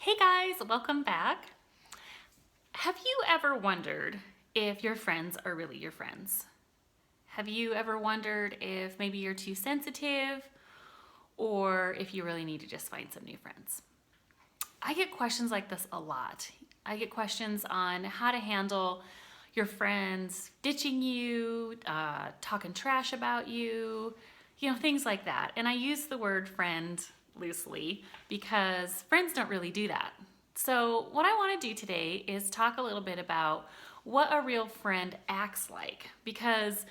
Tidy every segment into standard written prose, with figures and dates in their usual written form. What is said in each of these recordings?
Hey guys, welcome back. Have you ever wondered if your friends are really your friends? Have you ever wondered if maybe you're too sensitive or if you really need to just find some new friends? I get questions like this a lot. I get questions on how to handle your friends ditching you, talking trash about you, things like that. And I use the word friend loosely because friends don't really do that. So, what I want to do today is talk a little bit about what a real friend acts like because,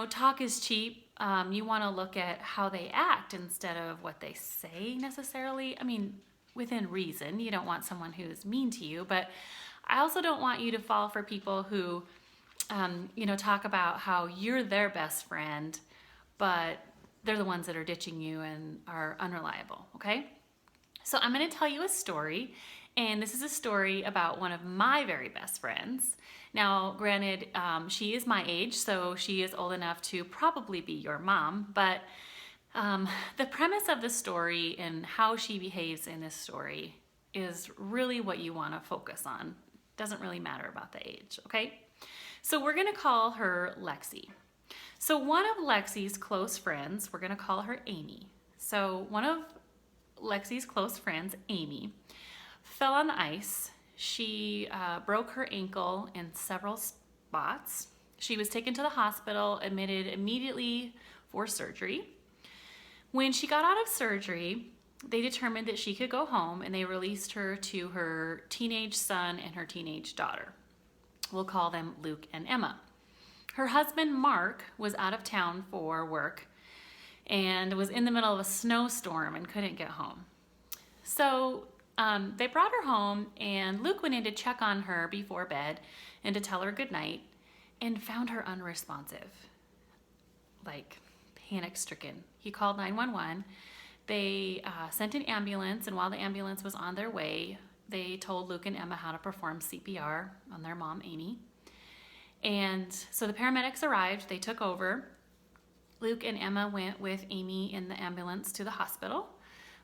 talk is cheap. You want to look at how they act instead of what they say necessarily. I mean, within reason. You don't want someone who's mean to you, but I also don't want you to fall for people who, talk about how you're their best friend, but they're the ones that are ditching you and are unreliable, okay? So I'm going to tell you a story, and this is a story about one of my very best friends. Now, granted, she is my age, so she is old enough to probably be your mom, but the premise of the story and how she behaves in this story is really what you want to focus on. Doesn't really matter about the age, okay? So we're going to call her Lexi. So one of Lexi's close friends, we're going to call her Amy. So one of Lexi's close friends, Amy, fell on the ice. She broke her ankle in several spots. She was taken to the hospital, admitted immediately for surgery. When she got out of surgery, they determined that she could go home and they released her to her teenage son and her teenage daughter. We'll call them Luke and Emma. Her husband, Mark, was out of town for work and was in the middle of a snowstorm and couldn't get home. So they brought her home, and Luke went in to check on her before bed and to tell her goodnight and found her unresponsive, like panic stricken. He called 911. They sent an ambulance, and while the ambulance was on their way, they told Luke and Emma how to perform CPR on their mom, Amy. And so the paramedics arrived, they took over. Luke and Emma went with Amy in the ambulance to the hospital.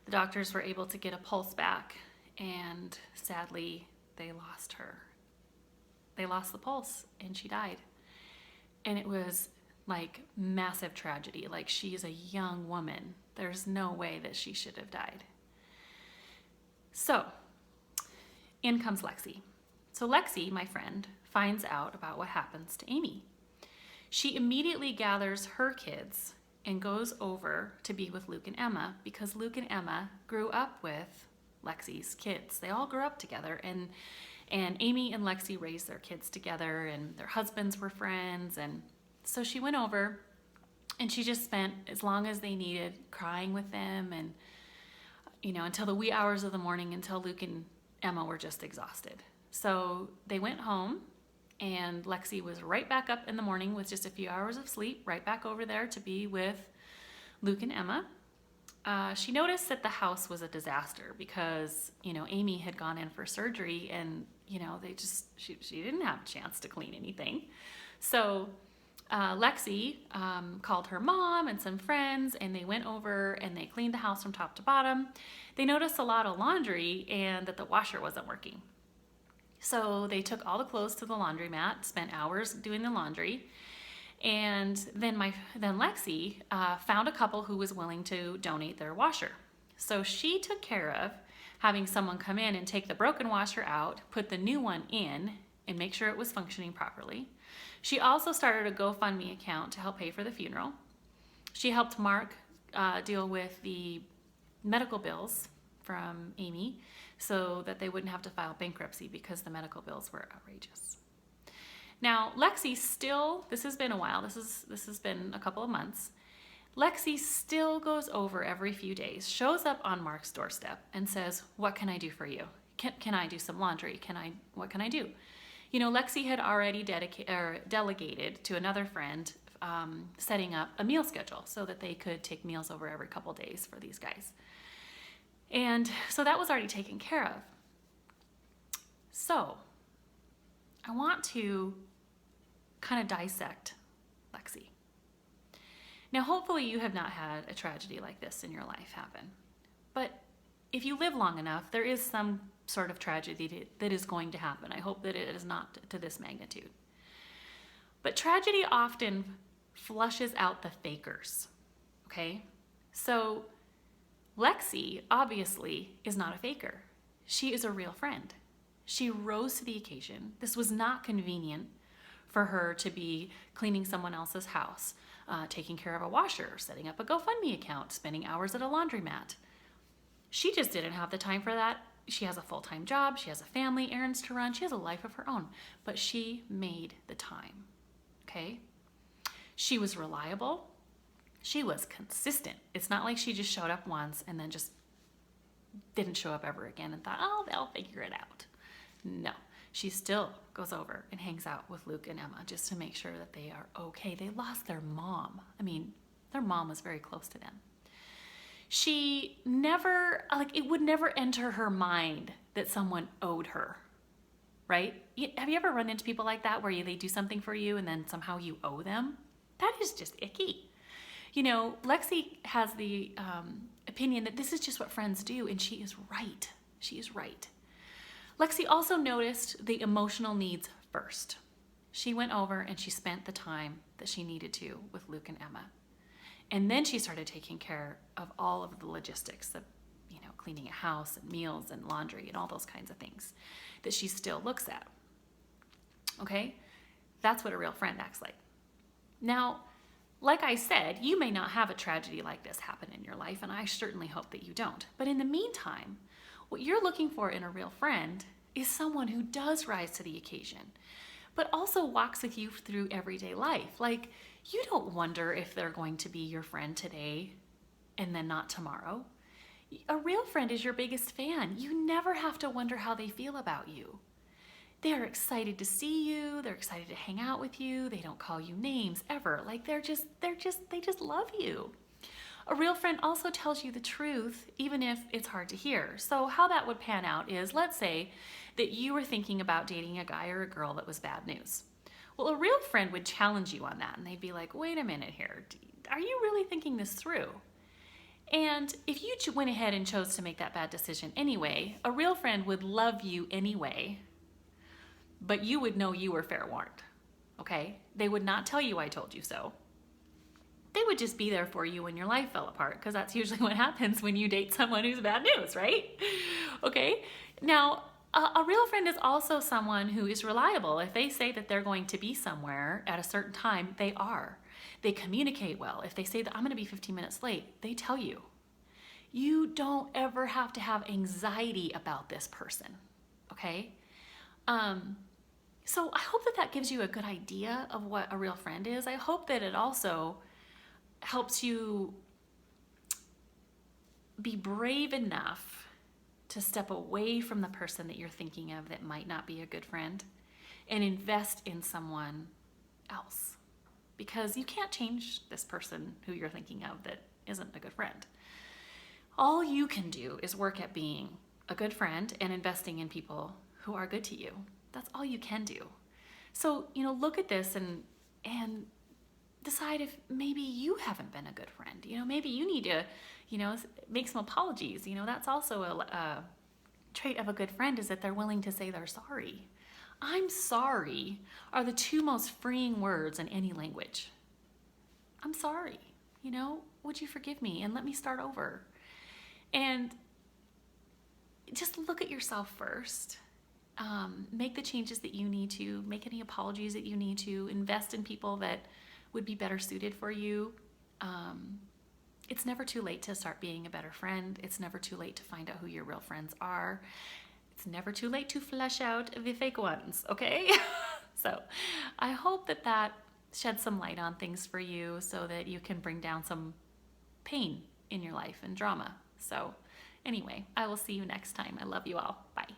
The doctors were able to get a pulse back, and sadly, they lost her. They lost the pulse, and she died. And it was like massive tragedy. Like, she's a young woman. There's no way that she should have died. So, in comes Lexi. So Lexi, my friend, finds out about what happens to Amy. She immediately gathers her kids and goes over to be with Luke and Emma because Luke and Emma grew up with Lexi's kids. They all grew up together, and Amy and Lexi raised their kids together, and their husbands were friends. And so she went over and she just spent as long as they needed crying with them, and until the wee hours of the morning, until Luke and Emma were just exhausted. So they went home, and Lexi was right back up in the morning with just a few hours of sleep, right back over there to be with Luke and Emma. She noticed that the house was a disaster because, Amy had gone in for surgery, and, she didn't have a chance to clean anything. So Lexi called her mom and some friends, and they went over and they cleaned the house from top to bottom. They noticed a lot of laundry and that the washer wasn't working. So they took all the clothes to the laundromat, spent hours doing the laundry, and then Lexi found a couple who was willing to donate their washer. So she took care of having someone come in and take the broken washer out, put the new one in, and make sure it was functioning properly. She also started a GoFundMe account to help pay for the funeral. She helped Mark deal with the medical bills from Amy so that they wouldn't have to file bankruptcy because the medical bills were outrageous. Now, Lexi still, this has been a while, this has been a couple of months, Lexi still goes over every few days, shows up on Mark's doorstep and says, "What can I do for you? Can I do some laundry? What can I do?" Lexi had already delegated to another friend setting up a meal schedule so that they could take meals over every couple days for these guys. And so that was already taken care of. So I want to kind of dissect Lexi. Now, hopefully you have not had a tragedy like this in your life happen. But if you live long enough, there is some sort of tragedy that is going to happen. I hope that it is not to this magnitude. But tragedy often flushes out the fakers, okay? So Lexi obviously is not a faker. She is a real friend. She rose to the occasion. This was not convenient for her to be cleaning someone else's house, taking care of a washer, setting up a GoFundMe account, spending hours at a laundromat. She just didn't have the time for that. She has a full-time job. She has a family, errands to run. She has a life of her own, but she made the time, okay? She was reliable. She was consistent. It's not like she just showed up once and then just didn't show up ever again and thought, oh, they'll figure it out. No, she still goes over and hangs out with Luke and Emma just to make sure that they are okay. They lost their mom. I mean, their mom was very close to them. She never, it would never enter her mind that someone owed her, right? Have you ever run into people like that where they do something for you and then somehow you owe them? That is just icky. You know, Lexi has the opinion that this is just what friends do, and she is right. She is right. Lexi also noticed the emotional needs first. She went over and she spent the time that she needed to with Luke and Emma. And then she started taking care of all of the logistics of, cleaning a house and meals and laundry and all those kinds of things that she still looks at. Okay? That's what a real friend acts like. Now, like I said, you may not have a tragedy like this happen in your life, and I certainly hope that you don't. But in the meantime, what you're looking for in a real friend is someone who does rise to the occasion, but also walks with you through everyday life. Like, you don't wonder if they're going to be your friend today and then not tomorrow. A real friend is your biggest fan. You never have to wonder how they feel about you. They're excited to see you. They're excited to hang out with you. They don't call you names ever. Like they just love you. A real friend also tells you the truth, even if it's hard to hear. So how that would pan out is, let's say that you were thinking about dating a guy or a girl that was bad news. Well, a real friend would challenge you on that, and they'd be like, wait a minute here. Are you really thinking this through? And if you went ahead and chose to make that bad decision anyway, a real friend would love you anyway, but you would know you were fair warned, okay? They would not tell you I told you so. They would just be there for you when your life fell apart, because that's usually what happens when you date someone who's bad news, right? Okay? Now, a real friend is also someone who is reliable. If they say that they're going to be somewhere at a certain time, they are. They communicate well. If they say that I'm going to be 15 minutes late, they tell you. You don't ever have to have anxiety about this person, okay? So I hope that that gives you a good idea of what a real friend is. I hope that it also helps you be brave enough to step away from the person that you're thinking of that might not be a good friend and invest in someone else. Because you can't change this person who you're thinking of that isn't a good friend. All you can do is work at being a good friend and investing in people who are good to you. That's all you can do. So, look at this and decide if maybe you haven't been a good friend. Maybe you need to, make some apologies. That's also a trait of a good friend, is that they're willing to say they're sorry. I'm sorry are the two most freeing words in any language. I'm sorry, would you forgive me and let me start over? And just look at yourself first. Make the changes that you need to, make any apologies that you need to, invest in people that would be better suited for you. It's never too late to start being a better friend. It's never too late to find out who your real friends are. It's never too late to flesh out the fake ones, okay? So I hope that sheds some light on things for you so that you can bring down some pain in your life and drama. So anyway, I will see you next time. I love you all. Bye.